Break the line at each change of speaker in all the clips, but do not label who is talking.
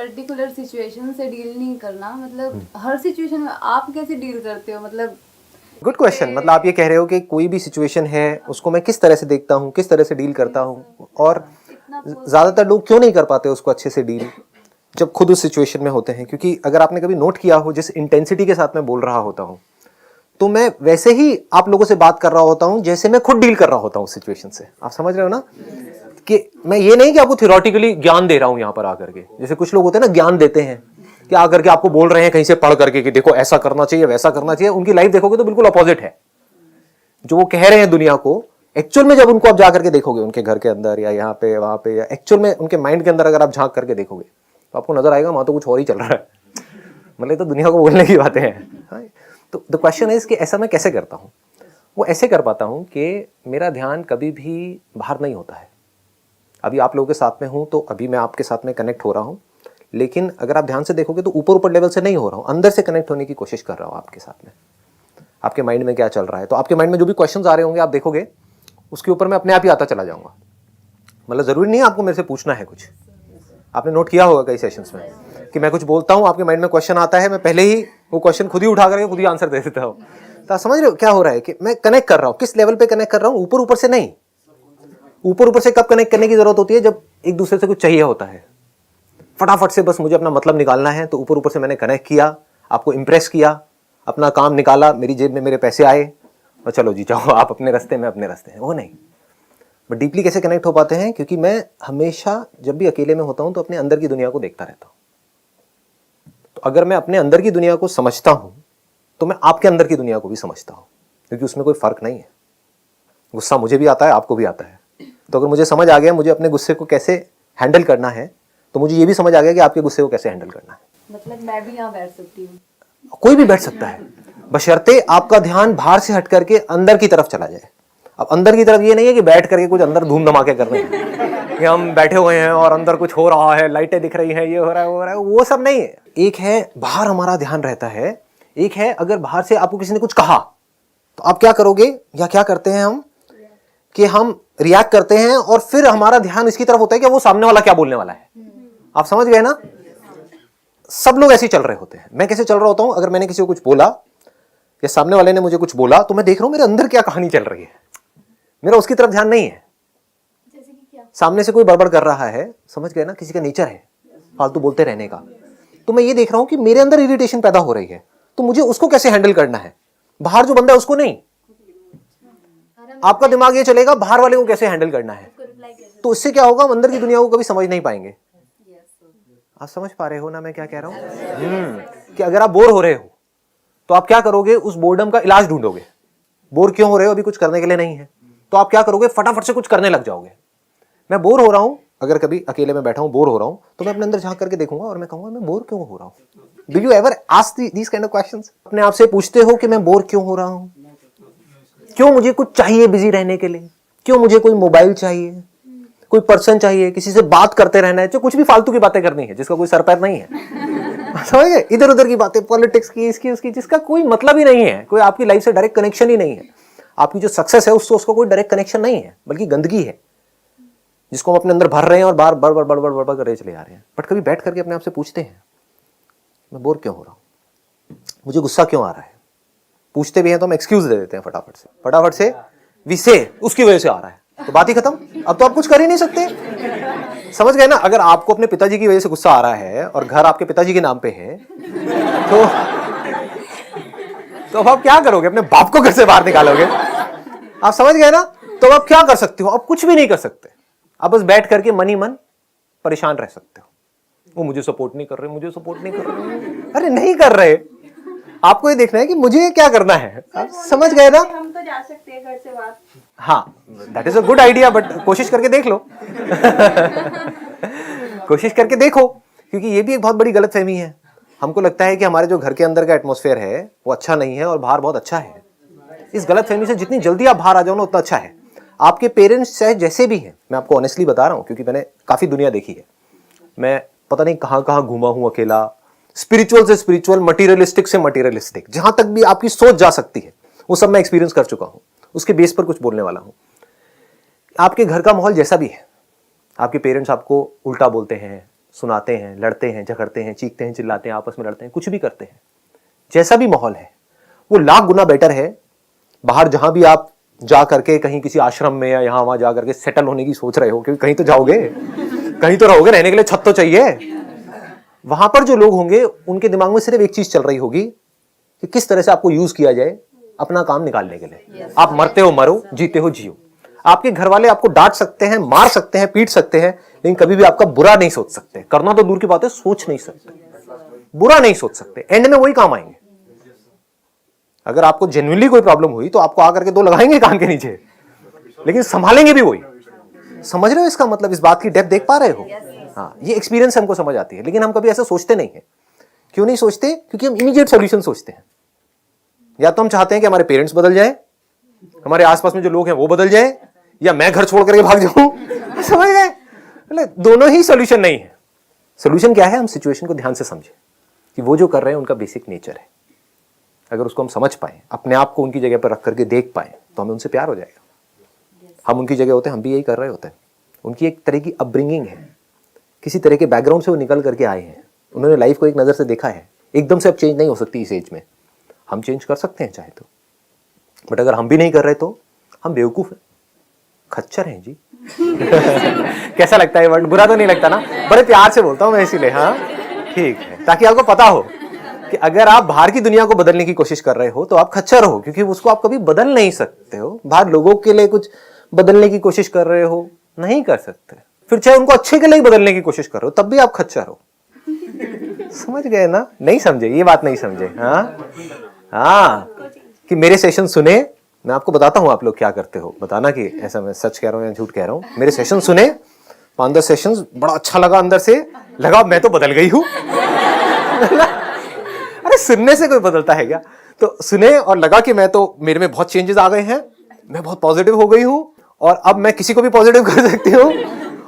Particular situation से deal नहीं करना, मतलब हर सिचुएशन में आप कैसे डील करते हो? मतलब
गुड क्वेश्चन। मतलब आप ये कह रहे हो कि कोई भी सिचुएशन है उसको मैं किस तरह से देखता हूँ, किस तरह से डील करता हूँ, और ज़्यादातर लोग क्यों नहीं कर पाते उसको अच्छे से डील जब खुद उस सिचुएशन में होते हैं। क्योंकि अगर आपने कभी नोट किया हो जिस इंटेंसिटी के साथ मैं बोल रहा होता हूँ तो मैं वैसे ही आप लोगों से बात कर रहा होता हूँ जैसे मैं खुद डील कर रहा होता हूँ उस सिचुएशन से। आप समझ रहे हो ना कि मैं ये नहीं कि आपको थियोरेटिकली ज्ञान दे रहा हूँ यहाँ पर आकर के, जैसे कुछ लोग होते हैं ना ज्ञान देते हैं कि आकर के आपको बोल रहे हैं कहीं से पढ़ करके कि देखो ऐसा करना चाहिए वैसा करना चाहिए। उनकी लाइफ देखोगे तो बिल्कुल अपोजिट है जो वो कह रहे हैं दुनिया को। एक्चुअल में जब उनको आप जाकर के देखोगे उनके घर के अंदर या यहाँ पे वहां पे या एक्चुअल में उनके माइंड के अंदर अगर आप झांक करके देखोगे तो आपको नजर आएगा वहां तो कुछ और ही चल रहा है। मतलब तो दुनिया को बोलने की बातें हैं। तो द क्वेश्चन इज कि ऐसा मैं कैसे करता हूँ? वो ऐसे कर पाता हूँ कि मेरा ध्यान कभी भी बाहर नहीं होता है। अभी आप लोगों के साथ में हूँ तो अभी मैं आपके साथ में कनेक्ट हो रहा हूँ, लेकिन अगर आप ध्यान से देखोगे तो ऊपर ऊपर लेवल से नहीं हो रहा हूँ, अंदर से कनेक्ट होने की कोशिश कर रहा हूँ आपके साथ में। आपके माइंड में क्या चल रहा है, तो आपके माइंड में जो भी क्वेश्चंस आ रहे होंगे आप देखोगे उसके ऊपर मैं अपने आप ही आता चला जाऊंगा। मतलब जरूरी नहीं है आपको मेरे से पूछना है कुछ। आपने नोट किया होगा कई सेशंस में कि मैं कुछ बोलता हूँ, आपके माइंड में क्वेश्चन आता है, मैं पहले ही वो क्वेश्चन खुद ही उठा करके खुद ही आंसर दे देता हूँ। तो आप समझ रहे हो क्या हो रहा है कि मैं कनेक्ट कर रहा हूँ, किस लेवल पे कनेक्ट कर रहा हूँ, ऊपर ऊपर से नहीं। ऊपर ऊपर से कब कनेक्ट करने की जरूरत होती है? जब एक दूसरे से कुछ चाहिए होता है, फटाफट से बस मुझे अपना मतलब निकालना है, तो ऊपर ऊपर से मैंने कनेक्ट किया, आपको इंप्रेस किया, अपना काम निकाला, मेरी जेब में मेरे पैसे आए और चलो जी जाओ आप अपने रास्ते में अपने रास्ते हैं। वो नहीं। बट डीपली कैसे कनेक्ट हो पाते हैं? क्योंकि मैं हमेशा जब भी अकेले में होता हूं तो अपने अंदर की दुनिया को देखता रहता हूं। तो अगर मैं अपने अंदर की दुनिया को समझता हूं तो मैं आपके अंदर की दुनिया को भी समझता हूं, क्योंकि उसमें कोई फर्क नहीं है। गुस्सा मुझे भी आता है, आपको भी आता है। तो अगर मुझे समझ आ गया मुझे अपने गुस्से को कैसे हैंडल करना है, तो मुझे ये भी समझ आ गया कि आपके गुस्से को कैसे हैंडल करना है।
मतलब मैं भी यहाँ बैठ सकती हूँ,
कोई भी बैठ सकता है, बशर्ते आपका ध्यान बाहर से हट करके अंदर की तरफ चला जाए। अब अंदर की तरफ ये नहीं है कि बैठ करके कुछ अंदर धूम धमाके कर रहे हैं कि हम बैठे हुए हैं और अंदर कुछ हो रहा है, लाइटें दिख रही हैं, ये हो रहा है वो हो रहा है, वो सब नहीं है। एक है बाहर हमारा ध्यान रहता है, एक है अगर बाहर से आपको किसी ने कुछ कहा तो आप क्या करोगे या क्या करते हैं हम कि हम रिएक्ट करते हैं और फिर हमारा ध्यान इसकी तरफ होता है कि वो सामने वाला क्या बोलने वाला है। आप समझ गए ना? सब लोग ऐसे ही चल रहे होते हैं। मैं कैसे चल रहा होता हूं? अगर मैंने किसी को कुछ बोला या सामने वाले ने मुझे कुछ बोला तो मैं देख रहा हूं मेरे अंदर क्या कहानी चल रही है, मेरा उसकी तरफ ध्यान नहीं है।
जैसे कि क्या?
सामने से कोई बड़बड़ कर रहा है, समझ गए ना, किसी का नेचर है फालतू बोलते रहने का, तो मैं ये देख रहा हूं कि मेरे अंदर इरिटेशन पैदा हो रही है, तो मुझे उसको कैसे हैंडल करना है। बाहर जो बंदा है उसको नहीं, आपका दिमाग ये चलेगा बाहर वाले को कैसे हैंडल करना है। तो इससे क्या होगा, हम अंदर की दुनिया को कभी समझ नहीं पाएंगे। आप समझ पा रहे हो ना मैं क्या कह रहा हूं? कि अगर आप बोर हो रहे हो तो आप क्या करोगे, उस बोर्डम का इलाज ढूंढोगे। बोर क्यों हो रहे हो? अभी कुछ करने के लिए नहीं है, तो आप क्या करोगे, फटाफट से कुछ करने लग जाओगे। मैं बोर हो रहा हूं, अगर कभी अकेले में बैठा हूं बोर हो रहा हूं तो मैं अपने अंदर झांक करके देखूंगा और मैं कहूंगा मैं बोर क्यों हो रहा हूं। Do you ever ask these kind of questions? अपने आप से पूछते हो कि मैं बोर क्यों हो रहा हूं, क्यों मुझे कुछ चाहिए बिजी रहने के लिए, क्यों मुझे कोई मोबाइल चाहिए, कोई पर्सन चाहिए, किसी से बात करते रहना है, जो कुछ भी फालतू की बातें करनी है जिसका कोई सर पैर नहीं है। समझ गए? इधर उधर की बातें, पॉलिटिक्स की, इसकी उसकी, जिसका कोई मतलब ही नहीं है, कोई आपकी लाइफ से डायरेक्ट कनेक्शन ही नहीं है। आपकी जो सक्सेस है उससे उसका कोई डायरेक्ट कनेक्शन नहीं है, बल्कि गंदगी है जिसको हम अपने अंदर भर रहे हैं और बार बार बार बार बार बार करे चले जा रहे हैं। बट कभी बैठ करके अपने आप से पूछते हैं मैं बोर क्यों हो रहा हूं, मुझे गुस्सा क्यों आ रहा है। पूछते भी हैं तो हम एक्सक्यूज दे देते हैं फटाफट से वी से उसकी वजह से आ रहा है, तो बात ही खत्म। अब तो आप कुछ कर ही नहीं सकते। समझ गए ना? अगर आपको अपने पिताजी की वजह से गुस्सा आ रहा है और घर आपके पिताजी के नाम पे है तो अब आप क्या करोगे, अपने बाप को घर से बाहर निकालोगे। आप समझ गए ना? तो आप क्या कर सकते हो? आप कुछ भी नहीं कर सकते। आप बस बैठ करके मन ही मन परेशान रह सकते हो। वो मुझे सपोर्ट नहीं कर रहे, मुझे सपोर्ट नहीं कर रहे। अरे नहीं कर रहे, आपको ये देखना है कि मुझे क्या करना है। आप समझ गए ना?
हम तो जा सकते हैं घर से बाहर।
हाँ, that is a good idea, but कोशिश करके देख लो। कोशिश करके देखो, क्योंकि ये भी एक बहुत बड़ी गलतफहमी है। हमको लगता है कि हमारे जो घर के अंदर का एटमॉस्फेयर है वो अच्छा नहीं है और बाहर बहुत अच्छा है। इस गलतफहमी से जितनी जल्दी आप बाहर आ जाओ ना उतना अच्छा है। आपके पेरेंट्स चाहे जैसे भी हैं, मैं आपको ऑनेस्टली बता रहा हूँ क्योंकि मैंने काफी दुनिया देखी है। मैं पता नहीं कहां कहां घूमा हूं अकेला, स्पिरिचुअल से स्पिरिचुअल, मटीरियलिस्टिक से मटीरियलिस्टिक, जहां तक भी आपकी सोच जा सकती है वो सब मैं एक्सपीरियंस कर चुका हूं। उसके बेस पर कुछ बोलने वाला हूं। आपके घर का माहौल जैसा भी है, आपके पेरेंट्स आपको उल्टा बोलते हैं, सुनाते हैं, लड़ते हैं, झगड़ते हैं, चीखते हैं, चिल्लाते हैं, आपस में लड़ते हैं, कुछ भी करते हैं, जैसा भी माहौल है वो लाख गुना बेटर है बाहर जहां भी आप जा करके कहीं किसी आश्रम में या यहां वहां जा करके सेटल होने की सोच रहे हो, क्योंकि कहीं तो जाओगे, कहीं तो रहोगे, रहने के लिए छत तो चाहिए। वहां पर जो लोग होंगे उनके दिमाग में सिर्फ एक चीज चल रही होगी कि किस तरह से आपको यूज किया जाए अपना काम निकालने के लिए। आप मरते हो मरो, जीते हो जियो। आपके घर वाले आपको डांट सकते हैं, मार सकते हैं, पीट सकते हैं, लेकिन कभी भी आपका बुरा नहीं सोच सकते। करना तो दूर की बात है, सोच नहीं सकते, बुरा नहीं सोच सकते। एंड में वही काम आएंगे। अगर आपको जेन्युइनली कोई प्रॉब्लम हुई तो आपको आकर के दो लगाएंगे कान के नीचे, लेकिन संभालेंगे भी वही। समझ रहे हो इसका मतलब? इस बात की डेप्थ देख पा रहे हो? हाँ, ये एक्सपीरियंस हमको समझ आती है, लेकिन हम कभी ऐसा सोचते नहीं है। क्यों नहीं सोचते? क्योंकि हम इमीडिएट सॉल्यूशन सोचते हैं। या तो हम चाहते हैं कि हमारे पेरेंट्स बदल जाए, हमारे आसपास में जो लोग हैं वो बदल जाए, या मैं घर छोड़ करके भाग जाऊं। समझ गए? दोनों ही सॉल्यूशन नहीं है। सॉल्यूशन क्या है? हम सिचुएशन को ध्यान से समझें कि वो जो कर रहे हैं उनका बेसिक नेचर है। अगर उसको हम समझ पाए, अपने आप को उनकी जगह पर रख करके देख पाए, तो हमें उनसे प्यार हो जाएगा। हम उनकी जगह होते हैं, हम भी यही कर रहे होते हैं। उनकी एक तरह की अपब्रिंगिंग है, किसी तरह के बैकग्राउंड से वो निकल करके आए हैं, उन्होंने लाइफ को एक नज़र से देखा है। एकदम से अब चेंज नहीं हो सकती इस एज में। हम चेंज कर सकते हैं चाहे तो, बट अगर हम भी नहीं कर रहे तो हम बेवकूफ़ हैं, खच्चर हैं जी। कैसा लगता है वर्ड? बुरा तो नहीं लगता ना? बड़े प्यार से बोलता हूँ मैं इसीलिए। हाँ ठीक है, ताकि आपको पता हो कि अगर आप बाहर की दुनिया को बदलने की कोशिश कर रहे हो तो आप खच्चर हो, क्योंकि उसको आप कभी बदल नहीं सकते हो। बाहर लोगों के लिए कुछ बदलने की कोशिश कर रहे हो, नहीं कर सकते। फिर चाहे उनको अच्छे के लिए बदलने की कोशिश कर रहे हो, तब भी आप खच्चर हो। समझ गए ना? नहीं समझे? ये बात नहीं समझे? हाँ, कि मेरे सेशन सुने, मैं आपको बताता हूं आप लोग क्या करते हो, बताना कि ऐसा मैं सच कह रहा हूं या झूठ कह रहा हूं। मेरे सेशन सुने, 5-10 सेशंस, बड़ा अच्छा लगा, अंदर से लगा मैं तो बदल गई हूं। अरे सुनने से कोई बदलता है क्या? तो सुने और लगा कि मैं तो, मेरे में बहुत चेंजेस आ गए हैं, मैं बहुत पॉजिटिव हो गई हूं और अब मैं किसी को भी पॉजिटिव कर सकती हूँ।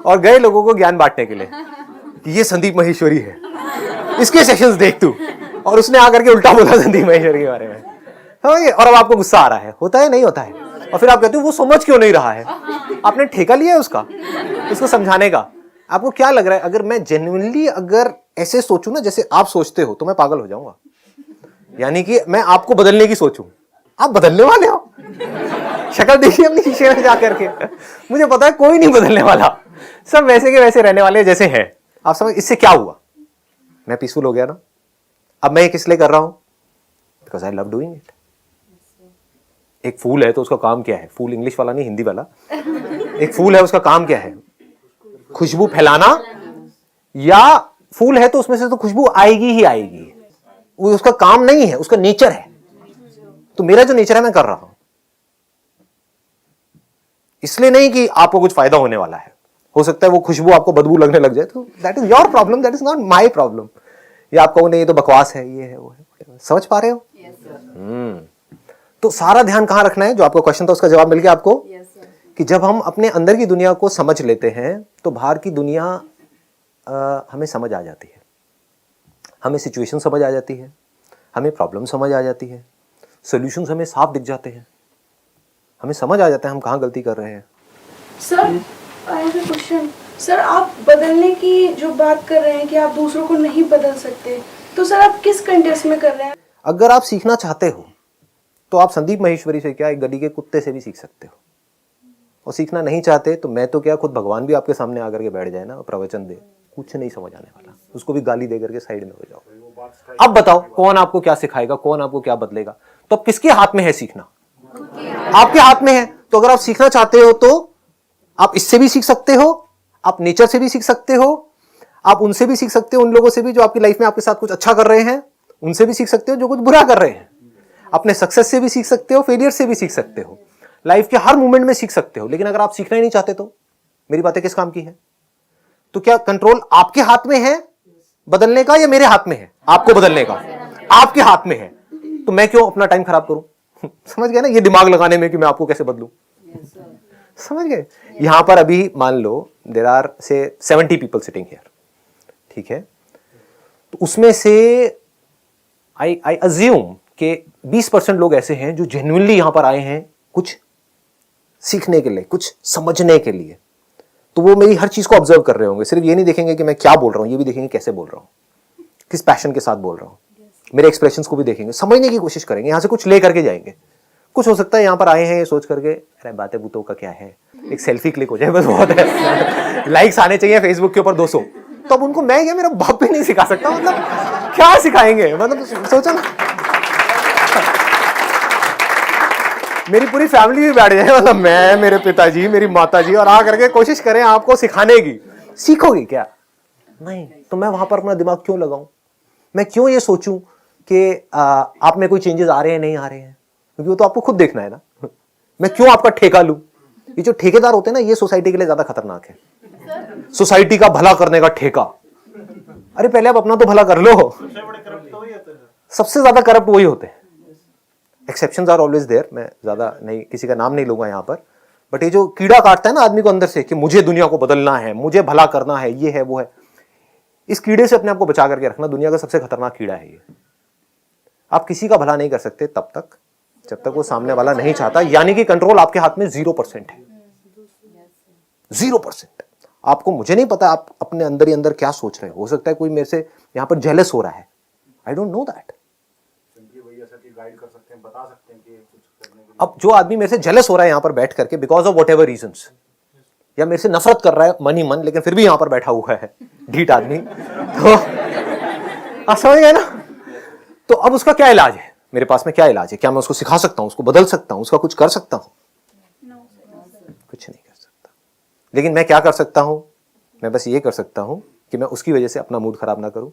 और गए लोगों को ज्ञान बांटने के लिए कि ये संदीप माहेश्वरी है, इसके सेशंस देख तू। और उसने आकर के उल्टा बोला संदीप माहेश्वरी के बारे में, और अब आपको गुस्सा आ रहा है। होता है नहीं होता है? और फिर आप कहते हो वो समझ क्यों नहीं रहा है? आपने ठेका लिया है उसका, उसको समझाने का। आपको क्या लग रहा है? अगर मैं जेन्युइनली अगर ऐसे सोचूं ना जैसे आप सोचते हो, तो मैं पागल हो जाऊंगा। यानी कि मैं आपको बदलने की सोचूं, आप बदलने वाले हो। शक्ल देखिए अपनी शीशे में जाकर के, मुझे पता है कोई नहीं बदलने वाला, सब वैसे के वैसे रहने वाले जैसे हैं। आप समझ, इससे क्या हुआ? मैं पीसफुल हो गया ना। अब मैं ये किस लिए कर रहा हूं? Because I love doing it. एक फूल है तो उसका काम क्या है? फूल इंग्लिश वाला नहीं, हिंदी वाला। एक फूल है, उसका काम क्या है? खुशबू फैलाना। या फूल है तो उसमें से तो खुशबू आएगी ही आएगी, वो उसका काम नहीं है, उसका नेचर है। तो मेरा जो नेचर है मैं कर रहा हूं, इसलिए नहीं कि आपको कुछ फायदा होने वाला है। हो सकता है वो खुशबू आपको बदबू लगने लग जाए, तो that is your problem, that is not my problem. या आप कहो नहीं ये तो बकवास है, ये है वो है। समझ पा रहे हो? तो सारा ध्यान कहां रखना है? जो आपका क्वेश्चन था उसका जवाब मिल गया आपको। कि जब हम अपने अंदर की दुनिया को समझ लेते हैं तो बाहर की दुनिया हमें समझ आ जाती है, हमें सिचुएशन समझ आ जाती है, हमें प्रॉब्लम समझ आ जाती है, सॉल्यूशंस हमें साफ दिख जाते हैं, हमें समझ आ जाता है हम कहाँ गलती कर रहे हैं।
Sir I have a question. Sir आप बदलने की जो बात कर रहे हैं कि आप दूसरों को नहीं बदल सकते, तो सर आप किस कंटेक्स्ट में कर रहे हैं?
अगर आप सीखना चाहते हो तो आप संदीप माहेश्वरी से क्या, एक गली के कुत्ते से भी सीख सकते हो। और सीखना नहीं चाहते तो मैं तो क्या, खुद भगवान भी आपके सामने आकर के बैठ जाए ना, प्रवचन दे, कुछ नहीं समझ आने वाला, उसको भी गाली दे करके साइड में हो जाओ। अब बताओ कौन आपको क्या सिखाएगा, कौन आपको क्या बदलेगा? तो अब किसके हाथ में है सीखना? आपके हाथ में है। तो अगर आप सीखना चाहते हो तो आप इससे भी सीख सकते हो, आप नेचर से भी सीख सकते हो, आप उनसे भी सीख सकते हो, उन लोगों से भी जो आपकी लाइफ में आपके साथ कुछ अच्छा कर रहे हैं, उनसे भी सीख सकते हो जो कुछ बुरा कर रहे हैं। अपने सक्सेस से भी सीख सकते हो, फेलियर से भी सीख सकते हो, लाइफ के हर मोमेंट में सीख सकते हो। लेकिन अगर आप सीखना ही नहीं चाहते तो मेरी बातें किस काम की है? तो क्या कंट्रोल आपके हाथ में है बदलने का या मेरे हाथ में है आपको बदलने का? आपके हाथ में है। तो मैं क्यों अपना टाइम खराब करूं? समझ गए ना, ये दिमाग लगाने में कि मैं आपको कैसे बदलूं। समझ गए? यहां पर अभी मान लो देयर आर से 70 पीपल सिटिंग हियर, ठीक है? तो उसमें से आई अज्यूम कि 20% लोग ऐसे हैं जो जेन्युइनली यहां पर आए हैं कुछ सीखने के लिए, कुछ समझने के लिए। तो वो मेरी हर चीज को ऑब्जर्व कर रहे होंगे। सिर्फ ये नहीं देखेंगे कि मैं क्या बोल रहा हूँ, ये भी देखेंगे कैसे बोल रहा हूँ, किस पैशन के साथ बोल रहा हूँ। मेरे एक्सप्रेशंस को भी देखेंगे, समझने की कोशिश करेंगे, यहाँ से कुछ ले करके जाएंगे। कुछ हो सकता है यहाँ पर आए हैं ये सोच करके अरे बातें बूतों का क्या है, एक सेल्फी क्लिक हो जाए बस बहुत है, लाइक्स आने चाहिए फेसबुक के ऊपर 200, तो अब उनको मैं क्या मेरा बाप भी नहीं सिखा सकता, मतलब क्या सिखाएंगे, मतलब सोचो ना मेरी पूरी फैमिली भी बैठ जाए, मतलब मैं, मेरे पिताजी, मेरी माताजी, और आ करके कोशिश करें आपको सिखाने की, सीखोगे क्या? नहीं। तो मैं वहां पर अपना दिमाग क्यों लगाऊं? मैं क्यों ये सोचूं कि आप में कोई चेंजेस आ रहे हैं नहीं आ रहे हैं, क्योंकि वो तो आपको खुद देखना है ना। मैं क्यों आपका ठेका लूं? ये जो ठेकेदार होते हैं ना, ये सोसाइटी के लिए ज्यादा खतरनाक है। सोसाइटी का भला करने का ठेका, अरे पहले आप अपना तो भला कर लो। सबसे ज्यादा करप्ट वही होते हैं। एक्सेप्शंस आर ऑलवेज देयर, मैं ज्यादा नहीं, किसी का नाम नहीं लूंगा यहाँ पर, बट ये जो कीड़ा काटता है ना आदमी को अंदर से कि मुझे दुनिया को बदलना है, मुझे भला करना है, ये है वो है, इस कीड़े से अपने आप को बचा करके रखना। दुनिया का सबसे खतरनाक कीड़ा है ये। आप किसी का भला नहीं कर सकते तब तक जब तक वो सामने वाला नहीं चाहता, यानी कि कंट्रोल आपके हाथ में 0% है। 0%। आपको, मुझे नहीं पता आप अपने अंदर ही अंदर क्या सोच रहे हो सकता है कोई मेरे से यहाँ पर जेलस हो रहा है, आई डोंट नो दैट। अब जो आदमी मेरे से जेलस हो रहा है यहाँ पर बैठ करके बिकॉज ऑफ व्हाटएवर रीजंस, या मेरे से नफरत कर रहा है मन ही मन, लेकिन फिर भी यहाँ पर बैठा हुआ है ढीठ आदमी, तो आप समझ गए ना? तो अब उसका क्या इलाज है? मेरे पास में क्या इलाज है? क्या मैं उसको सिखा सकता हूं, उसको बदल सकता हूं, उसका कुछ कर सकता हूं? कुछ नहीं कर सकता। लेकिन मैं क्या कर सकता हूं? मैं बस ये कर सकता हूं कि मैं उसकी वजह से अपना मूड खराब ना करूं,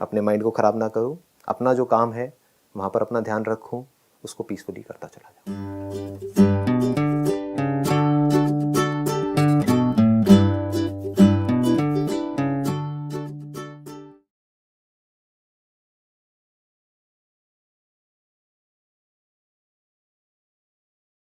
अपने माइंड को खराब ना करूं, अपना जो काम है वहां पर अपना ध्यान रखूं, उसको पीसफुली करता चला जाऊं।